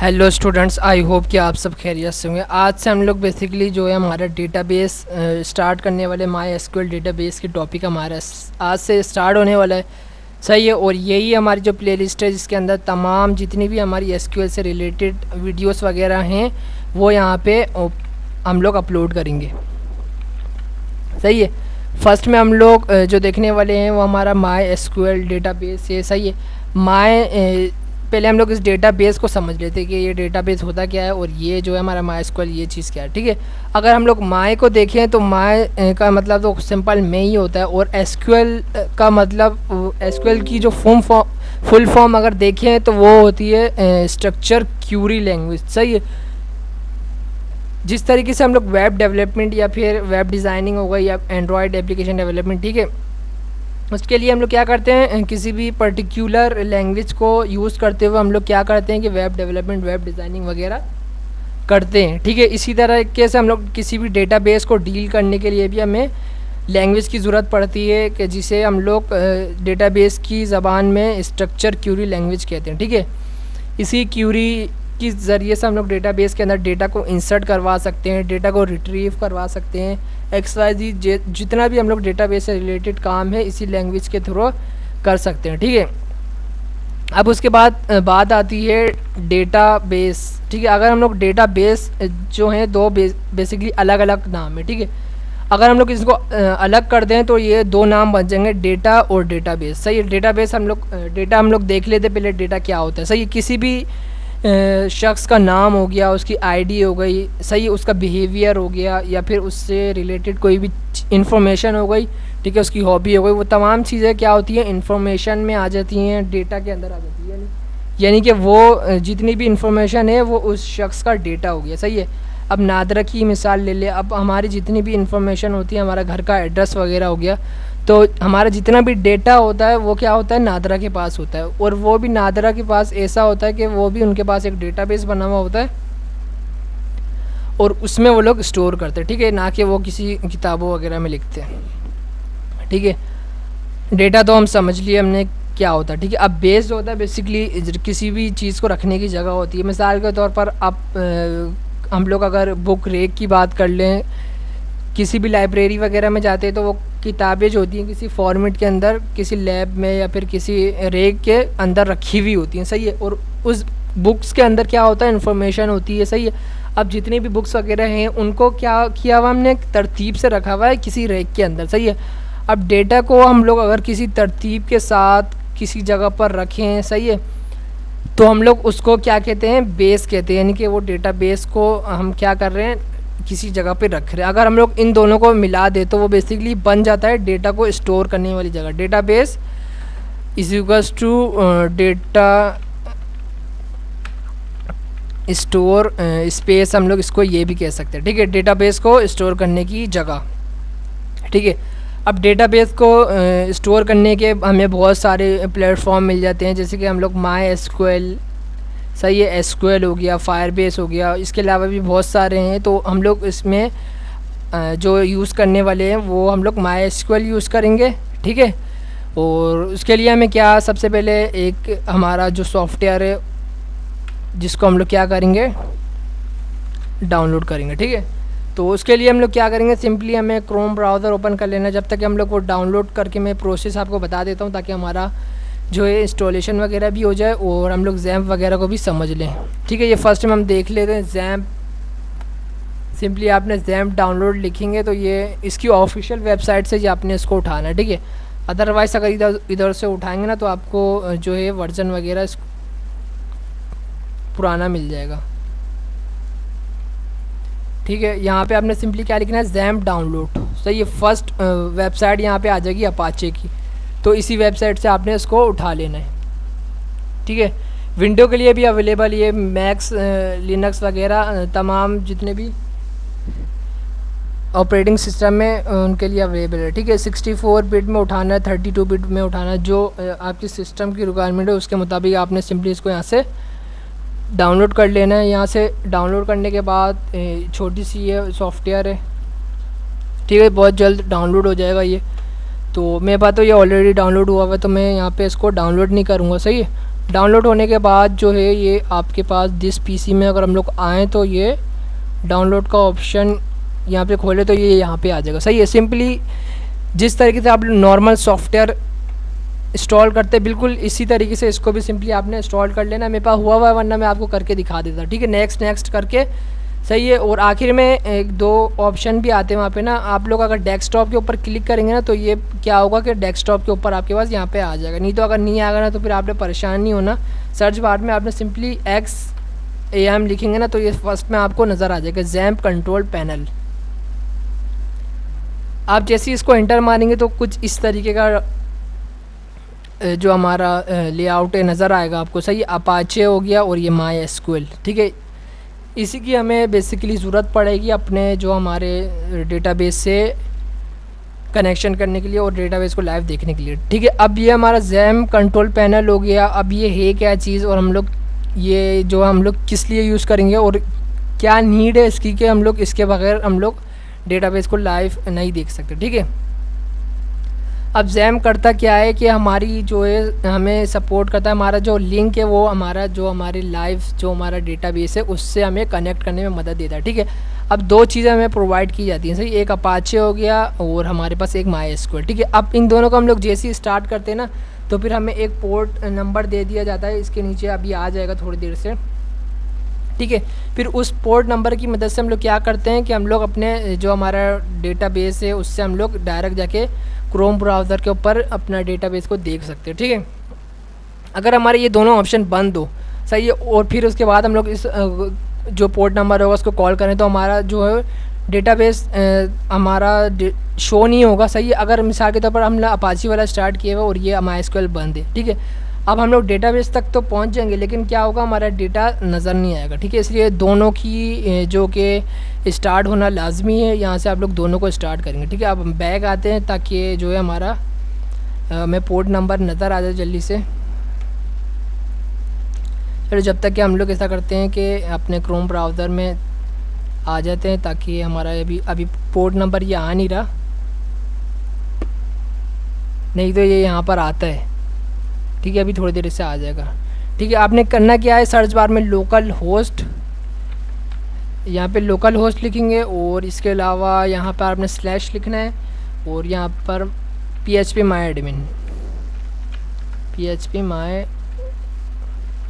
Hello students, I hope कि आप सब खैरियत से होंगे। आज से हम लोग बेसिकली जो है हमारा डेटाबेस स्टार्ट करने वाले माई एसक्यूएल डेटाबेस की टॉपिक हमारा आज से स्टार्ट होने वाला है। सही है। और यही हमारी जो प्लेलिस्ट है जिसके अंदर तमाम जितनी भी हमारी एसक्यूएल से रिलेटेड वीडियोस वगैरह हैं वो यहाँ पे हम लोग अपलोड करेंगे। सही है। फर्स्ट में हम लोग जो देखने वाले हैं वो हमारा माई एसक्यूएल डेटाबेस है। सही है। पहले हम लोग इस डेटाबेस को समझ लेते हैं कि ये डेटाबेस होता क्या है और ये जो है हमारा माई एसक्यूएल ये चीज़ क्या है। ठीक है। अगर हम लोग माई को देखें तो माई का मतलब तो सिंपल में ही होता है, और एसक्यूएल का मतलब एसक्यूएल की जो फुल फॉर्म अगर देखें तो वो होती है स्ट्रक्चर क्यूरी लैंग्वेज। सही है। जिस तरीके से हम लोग वेब डेवलपमेंट या फिर वेब डिज़ाइनिंग हो गई या एंड्रॉयड एप्लीकेशन डेवलपमेंट, ठीक है, उसके लिए हम लोग क्या करते हैं, किसी भी पर्टिकुलर लैंग्वेज को यूज़ करते हुए हम लोग क्या करते हैं कि वेब डेवलपमेंट वेब डिज़ाइनिंग वगैरह करते हैं। ठीक है। इसी तरीके से हम लोग किसी भी डेटाबेस को डील करने के लिए भी हमें लैंग्वेज की ज़रूरत पड़ती है कि जिसे हम लोग डेटाबेस की ज़बान में स्ट्रक्चर क्यूरी लैंग्वेज कहते हैं। ठीक है। इसी क्यूरी के ज़रिए से हम लोग डेटाबेस के अंदर डेटा को इंसर्ट करवा सकते हैं, डेटा को रिट्रीव करवा सकते हैं, XYZ जितना भी हम लोग डेटाबेस से रिलेटेड काम है इसी लैंग्वेज के थ्रू कर सकते हैं। ठीक है। अब उसके बाद बात आती है डेटाबेस। ठीक है। अगर हम लोग डेटाबेस जो हैं दो बेसिकली अलग अलग नाम है। ठीक है। अगर हम लोग इसको अलग कर दें तो ये दो नाम बन जाएंगे, डेटा और डेटाबेस। सही है। डेटाबेस हम लोग डेटा हम लोग देख लेते पहले डेटा क्या होता है। सही है। किसी भी शख्स का नाम हो गया, उसकी आईडी हो गई, सही, उसका बिहेवियर हो गया, या फिर उससे रिलेटेड कोई भी इंफॉर्मेशन हो गई, ठीक है, उसकी हॉबी हो गई, वो तमाम चीज़ें क्या होती हैं, इंफॉर्मेशन में आ जाती हैं, डेटा के अंदर आ जाती है। यानी कि वो जितनी भी इंफॉर्मेशन है वो उस शख्स का डेटा हो गया। सही है। अब नादरा की मिसाल ले ले। अब हमारी जितनी भी इंफॉर्मेशन होती है, हमारा घर का एड्रेस वगैरह हो गया, तो हमारा जितना भी डेटा होता है वो क्या होता है, नादरा के पास होता है। और वो भी नादरा के पास ऐसा होता है कि वो भी उनके पास एक डेटाबेस बना हुआ होता है और उसमें वो लोग स्टोर करते हैं। ठीक है। ना कि वो किसी किताबों वगैरह में लिखते हैं। ठीक है। डेटा तो हम समझ लिए हमने क्या होता है। ठीक है। अब बेस होता है बेसिकली किसी भी चीज़ को रखने की जगह होती है। मिसाल के तौर पर आप हम लोग अगर बुक रेक की बात कर लें, किसी भी लाइब्रेरी वगैरह में जाते हैं तो वो किताबें जो होती हैं किसी फॉर्मेट के अंदर किसी लैब में या फिर किसी रेक के अंदर रखी हुई होती हैं। सही है। और उस बुक्स के अंदर क्या होता है, इन्फॉर्मेशन होती है। सही है। अब जितनी भी बुक्स वगैरह हैं उनको क्या किया हुआ हमने, तरतीब से रखा हुआ है किसी रेक के अंदर। सही है। अब डेटा को हम लोग अगर किसी तरतीब के साथ किसी जगह पर रखें, सही है, तो हम लोग उसको क्या कहते हैं, बेस कहते हैं। यानी कि वो डेटाबेस को हम क्या कर रहे हैं, किसी जगह पे रख रहे हैं। अगर हम लोग इन दोनों को मिला दे तो वो बेसिकली बन जाता है डेटा को स्टोर करने वाली जगह। Database is equals to data store space, हम लोग इसको ये भी कह सकते हैं। ठीक है। डेटाबेस को स्टोर करने की जगह। ठीक है। अब डेटाबेस को स्टोर करने के हमें बहुत सारे प्लेटफॉर्म मिल जाते हैं, जैसे कि हम लोग माई एसक्यूएल, सही है, एसक्यूएल हो गया, फायरबेस हो गया, इसके अलावा भी बहुत सारे हैं। तो हम लोग इसमें जो यूज़ करने वाले हैं वो हम लोग माई एसक्यूएल यूज़ करेंगे। ठीक है। और उसके लिए हमें क्या, सबसे पहले एक हमारा जो सॉफ्टवेयर है जिसको हम लोग क्या करेंगे, डाउनलोड करेंगे। ठीक है। तो उसके लिए हम लोग क्या करेंगे, सिंपली हमें क्रोम ब्राउज़र ओपन कर लेना। जब तक हम लोग वो डाउनलोड करके मैं प्रोसेस आपको बता देता हूँ ताकि हमारा जो है इंस्टॉलेशन वगैरह भी हो जाए और हम लोग जैम्प वगैरह को भी समझ लें। ठीक है। ये फर्स्ट में हम देख लेते हैं जैम्प। सिंपली आपने जैम्प डाउनलोड लिखेंगे तो ये इसकी ऑफिशियल वेबसाइट से ही आपने इसको उठाना है। ठीक है। अदरवाइज़ अगर इधर से उठाएंगे ना तो आपको जो है वर्जन वगैरह पुराना मिल जाएगा। ठीक है। यहाँ पे आपने सिंपली क्या लिखना है, जैम्प डाउनलोड। सही है। फर्स्ट वेबसाइट यहाँ पे आ जाएगी अपाचे की, तो इसी वेबसाइट से आपने इसको उठा लेना है। ठीक है। विंडो के लिए भी अवेलेबल, ये मैक्स लिनक्स वगैरह तमाम जितने भी ऑपरेटिंग सिस्टम में उनके लिए अवेलेबल है। ठीक है। 64 बिट में उठाना है, 32 बिट में उठाना है, जो आपकी सिस्टम की रिक्वायरमेंट है उसके मुताबिक आपने सिंपली इसको यहाँ से डाउनलोड कर लेना है। यहाँ से डाउनलोड करने के बाद छोटी सी ये सॉफ्टवेयर है। ठीक है। बहुत जल्द डाउनलोड हो जाएगा ये। तो मेरे पास तो ये ऑलरेडी डाउनलोड हुआ हुआ है तो मैं यहाँ पे इसको डाउनलोड नहीं करूँगा। सही है। डाउनलोड होने के बाद जो है ये आपके पास दिस पीसी में अगर हम लोग आएँ तो ये डाउनलोड का ऑप्शन यहाँ पे खोले तो ये यहाँ पे आ जाएगा। सही है। सिंपली जिस तरीके से आप नॉर्मल सॉफ्टवेयर इंस्टॉल करते हैं बिल्कुल इसी तरीके से इसको भी सिंपली आपने इंस्टॉल कर लेना। मेरे पास हुआ है वरना मैं आपको करके दिखा देता। ठीक है, नेक्स्ट नेक्स्ट करके। सही है। और आखिर में एक दो ऑप्शन भी आते हैं वहाँ पे ना, आप लोग अगर डेस्कटॉप के ऊपर क्लिक करेंगे ना तो ये क्या होगा कि डेस्कटॉप के ऊपर आपके पास यहाँ पे आ जाएगा। नहीं तो अगर नहीं आएगा ना तो फिर आपने परेशान नहीं होना। सर्च बार में आपने सिंपली XAMPP लिखेंगे ना तो ये फर्स्ट में आपको नज़र आ जाएगा, XAMPP कंट्रोल पैनल। आप जैसे ही इसको एंटर मारेंगे तो कुछ इस तरीके का जो हमारा लेआउट है नज़र आएगा आपको। सही, अपाचे हो गया और ये MySQL। ठीक है, इसी की हमें बेसिकली ज़रूरत पड़ेगी अपने जो हमारे डेटाबेस से कनेक्शन करने के लिए और डेटाबेस को लाइव देखने के लिए। ठीक है, अब ये हमारा XAMPP कंट्रोल पैनल हो गया। अब ये है क्या चीज़ और हम लोग ये जो हम लोग किस लिए यूज़ करेंगे और क्या नीड है इसकी कि हम लोग इसके बगैर हम लोग डेटाबेस को लाइव नहीं देख सकते। ठीक है, अब XAMPP करता क्या है कि हमारी जो है हमें सपोर्ट करता है, हमारा जो लिंक है वो हमारा जो हमारे लाइव जो हमारा डेटाबेस है उससे हमें कनेक्ट करने में मदद देता है। ठीक है, अब दो चीज़ें हमें प्रोवाइड की जाती हैं। सही, एक अपाचे हो गया और हमारे पास एक MySQL। ठीक है, अब इन दोनों को हम लोग जैसे ही स्टार्ट करते हैं ना तो फिर हमें एक पोर्ट नंबर दे दिया जाता है, इसके नीचे अभी आ जाएगा थोड़ी देर से। ठीक है, फिर उस पोर्ट नंबर की मदद से हम लोग क्या करते हैं कि हम लोग अपने जो हमारा डेटाबेस है उससे हम लोग डायरेक्ट जाके क्रोम ब्राउज़र के ऊपर अपना डेटाबेस को देख सकते हैं। ठीक है, अगर हमारे ये दोनों ऑप्शन बंद हो, सही है, और फिर उसके बाद हम लोग इस जो पोर्ट नंबर होगा उसको कॉल करें तो हमारा जो है डेटाबेस हमारा शो नहीं होगा। सही है, अगर मिसाल के तौर पर हमने अपाची वाला स्टार्ट किया हुआ और ये MySQL बंद है। ठीक है, अब हम लोग डेटाबेस तक तो पहुंच जाएंगे लेकिन क्या होगा, हमारा डेटा नज़र नहीं आएगा। ठीक है, इसलिए दोनों की जो कि स्टार्ट होना लाजमी है। यहाँ से आप लोग दोनों को स्टार्ट करेंगे। ठीक है, अब हम बैक आते हैं ताकि जो है हमारा हमें पोर्ट नंबर नज़र आ जाए जल्दी से। चलो, जब तक कि हम लोग ऐसा करते हैं कि अपने क्रोम ब्राउज़र में आ जाते हैं ताकि हमारा अभी पोर्ट नंबर ये आ नहीं रहा, नहीं तो ये यहाँ पर आता है। ठीक है, अभी थोड़ी देर से आ जाएगा। ठीक है, आपने करना क्या है, सर्च बार में लोकल होस्ट, यहाँ पे लोकल होस्ट लिखेंगे और इसके अलावा यहाँ पर आपने स्लैश लिखना है और यहाँ पर PHP my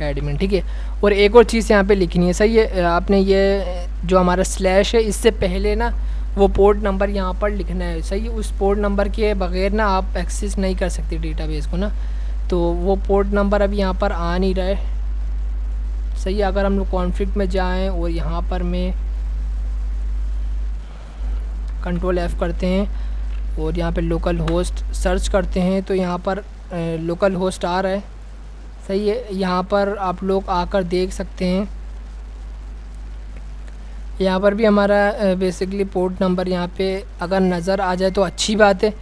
admin। ठीक है, और एक और चीज़ यहाँ पे लिखनी है। सही है, आपने ये जो हमारा स्लैश है इससे पहले ना वो पोर्ट नंबर यहाँ पर लिखना है। सही है, उस पोर्ट नंबर के बगैर ना आप एक्सेस नहीं कर सकते डेटाबेस को ना, तो वो पोर्ट नंबर अभी यहाँ पर आ नहीं रहा है। सही है, अगर हम लोग कॉन्फ्लिक्ट में जाएं और यहाँ पर मैं कंट्रोल F करते हैं और यहाँ पे लोकल होस्ट सर्च करते हैं तो यहाँ पर लोकल होस्ट आ रहा है। सही है, यहाँ पर आप लोग आकर देख सकते हैं, यहाँ पर भी हमारा बेसिकली पोर्ट नंबर यहाँ पे अगर नज़र आ जाए तो अच्छी बात है।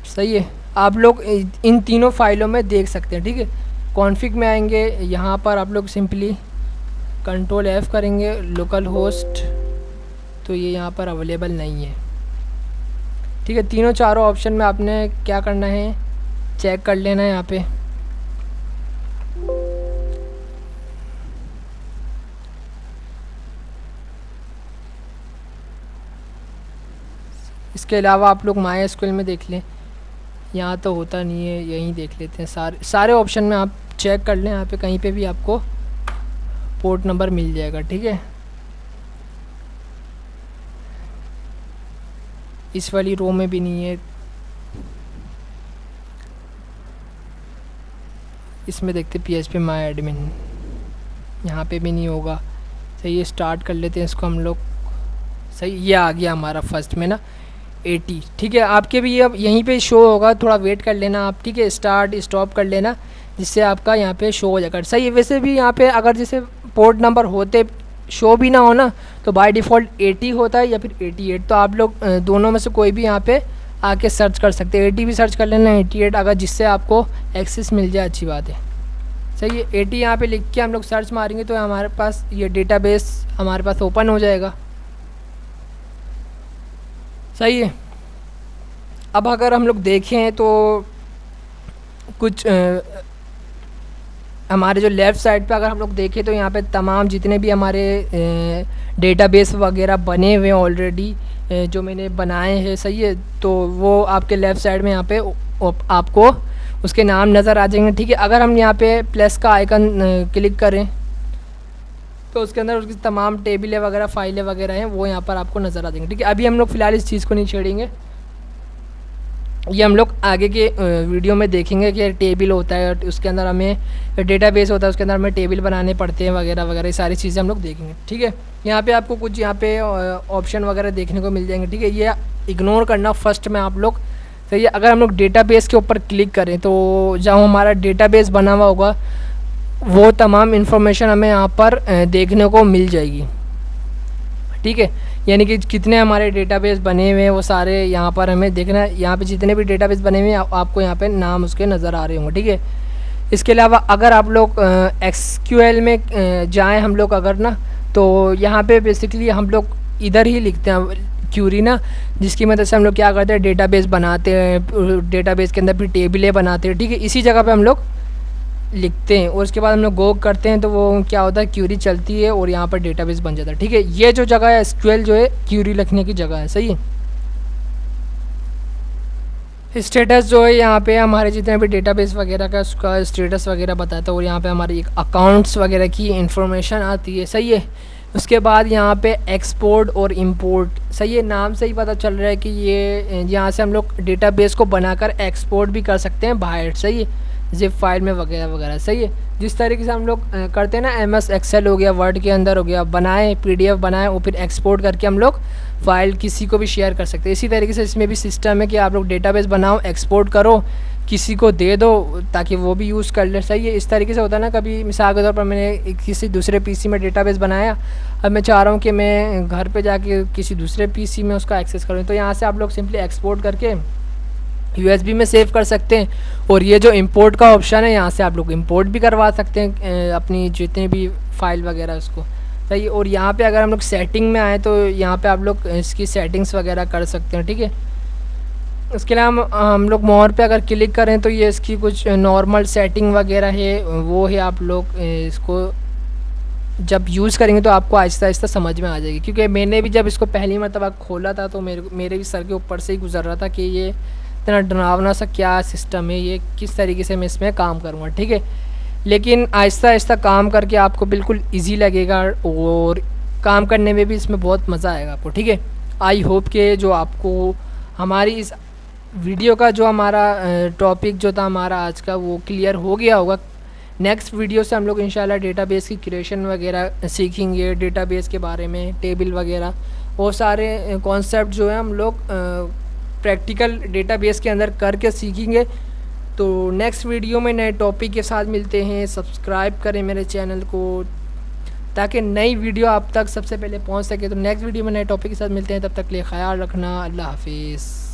सही है, आप लोग इन तीनों फाइलों में देख सकते हैं। ठीक है, कॉन्फ़िग में आएंगे, यहाँ पर आप लोग सिंपली कंट्रोल F करेंगे, लोकल होस्ट तो ये यहाँ पर अवेलेबल नहीं है। ठीक है, तीनों चारों ऑप्शन में आपने क्या करना है, चेक कर लेना है यहाँ पे। इसके अलावा आप लोग MySQL में देख लें, यहाँ तो होता नहीं है, यहीं देख लेते हैं। सारे ऑप्शन में आप चेक कर लें, यहाँ पे कहीं पे भी आपको पोर्ट नंबर मिल जाएगा। ठीक है, इस वाली रो में भी नहीं है, इसमें देखते PHP my admin, यहाँ पे भी नहीं होगा। सही है, स्टार्ट कर लेते हैं इसको हम लोग। सही, ये आ गया हमारा फर्स्ट में ना 80। ठीक है, आपके भी ये अब यहीं पे शो होगा, थोड़ा वेट कर लेना आप। ठीक है, स्टार्ट स्टॉप कर लेना जिससे आपका यहाँ पे शो हो जाएगा। सही है, वैसे भी यहाँ पे अगर जैसे पोर्ट नंबर होते शो भी ना हो ना तो बाय डिफ़ॉल्ट 80 होता है या फिर 88, तो आप लोग दोनों में से कोई भी यहाँ पे आके सर्च कर सकते हैं। 80 भी सर्च कर लेना, 88 अगर जिससे आपको एक्सेस मिल जाए अच्छी बात है। सही है, 80 यहाँ पे लिख के हम लोग सर्च मारेंगे तो हमारे पास ये डेटाबेस हमारे पास ओपन हो जाएगा। सही है, अब अगर हम लोग देखें तो कुछ हमारे जो लेफ़्ट साइड पे अगर हम लोग देखें तो यहाँ पे तमाम जितने भी हमारे डेटाबेस वगैरह बने हुए हैं ऑलरेडी, जो मैंने बनाए हैं, सही है, तो वो आपके लेफ़्ट साइड में यहाँ पे आपको उसके नाम नज़र आ जाएंगे, ठीक है। अगर हम यहाँ पे प्लस का आइकन क्लिक करें तो उसके अंदर उसकी तमाम टेबलें वगैरह फाइलें वगैरह हैं वो यहाँ पर आपको नज़र आ जाएंगे, ठीक है। अभी हम लोग फ़िलहाल इस चीज़ को नहीं छेड़ेंगे, ये हम लोग आगे के वीडियो में देखेंगे कि टेबल होता है उसके अंदर हमें डेटाबेस होता है उसके अंदर हमें टेबल बनाने पड़ते हैं वगैरह वगैरह, ये सारी चीज़ें हम लोग देखेंगे, ठीक है। यहाँ पे आपको कुछ यहाँ पे ऑप्शन वगैरह देखने को मिल जाएंगे, ठीक है। ये इग्नोर करना फर्स्ट में आप लोग, सही है। अगर हम लोग डेटाबेस के ऊपर क्लिक करें तो जहाँ हमारा डेटाबेस बना हुआ होगा वो तमाम इन्फॉर्मेशन हमें यहाँ पर देखने को मिल जाएगी, ठीक है। यानी कि कितने हमारे डेटाबेस बने हुए हैं वो सारे यहाँ पर हमें देखना है। यहाँ पे जितने भी डेटाबेस बने हुए हैं आपको यहाँ पे नाम उसके नज़र आ रहे होंगे, ठीक है। इसके अलावा अगर आप लोग SQL में जाएं हम लोग अगर ना, तो यहाँ पे बेसिकली हम लोग इधर ही लिखते हैं क्यूरी ना, जिसकी मदद से हम लोग क्या करते हैं, डेटाबेस बनाते हैं, डेटाबेस के अंदर फिर टेबलें बनाते हैं, ठीक है। इसी जगह पे हम लोग लिखते हैं और उसके बाद हम लोग गो करते हैं तो वो क्या होता है, क्यूरी चलती है और यहाँ पर डेटाबेस बन जाता है, ठीक है। ये जो जगह है SQL जो है क्यूरी लिखने की जगह है, सही है। स्टेटस जो है यहाँ पे हमारे जितने भी डेटाबेस वगैरह का उसका स्टेटस वगैरह बताता है और यहाँ पे हमारी एक अकाउंट्स वगैरह की इंफॉर्मेशन आती है, सही है। उसके बाद यहाँ पे एक्सपोर्ट और इंपोर्ट, सही है, नाम से ही पता चल रहा है कि ये यहाँ से हम लोग डेटाबेस को बनाकर एक्सपोर्ट भी कर सकते हैं बाहर, सही है, जिप फाइल में वगैरह वगैरह, सही है। जिस तरीके से हम लोग करते हैं ना, MS एक्सेल हो गया, वर्ड के अंदर हो गया, बनाए PDF बनाए और फिर एक्सपोर्ट करके हम लोग फ़ाइल किसी को भी शेयर कर सकते हैं। इसी तरीके से इसमें भी सिस्टम है कि आप लोग डेटाबेस बनाओ, एक्सपोर्ट करो, किसी को दे दो ताकि वो भी यूज़ कर ले, सही है। इस तरीके से होता है ना, कभी मिसाल के तौर पर मैंने किसी दूसरे PC में डेटाबेस बनाया, अब मैं चाह रहा हूँ कि मैं घर पे जाके किसी दूसरे PC में उसका एक्सेस करूँ, तो यहाँ से आप लोग सिंपली एक्सपोर्ट करके USB में सेव कर सकते हैं। और ये जो इंपोर्ट का ऑप्शन है, यहाँ से आप लोग इंपोर्ट भी करवा सकते हैं अपनी जितने भी फाइल वगैरह उसको, सही। और यहाँ पे अगर हम लोग सेटिंग में आए तो यहाँ पे आप लोग इसकी सेटिंग्स वगैरह कर सकते हैं, ठीक है। इसके अलावा हम लोग मोर पे अगर क्लिक करें तो ये इसकी कुछ नॉर्मल सेटिंग वगैरह है, वो है। आप लोग इसको जब यूज़ करेंगे तो आपको आहिस्ता आहिस्ता समझ में आ जाएगी, क्योंकि मैंने भी जब इसको पहली मरतबा खोला था तो मेरे भी सर के ऊपर से ही गुजर रहा था कि ये इतना डरावना सा क्या सिस्टम है, ये किस तरीके से मैं इसमें काम करूँगा, ठीक है। लेकिन आहिस्ता आहिस्ता काम करके आपको बिल्कुल इजी लगेगा और काम करने में भी इसमें बहुत मज़ा आएगा आपको, ठीक है। आई होप कि जो आपको हमारी इस वीडियो का जो हमारा टॉपिक जो था हमारा आज का वो क्लियर हो गया होगा। नेक्स्ट वीडियो से हम लोग इंशाल्लाह डेटाबेस की क्रिएशन वगैरह सीखेंगे, डेटाबेस के बारे में, टेबल वगैरह, वो सारे कॉन्सेप्ट जो है हम लोग प्रैक्टिकल डेटाबेस के अंदर करके सीखेंगे। तो नेक्स्ट वीडियो में नए टॉपिक के साथ मिलते हैं। सब्सक्राइब करें मेरे चैनल को ताकि नई वीडियो आप तक सबसे पहले पहुंच सके। तो नेक्स्ट वीडियो में नए टॉपिक के साथ मिलते हैं, तब तक के लिए ख्याल रखना। अल्लाह हाफिज़।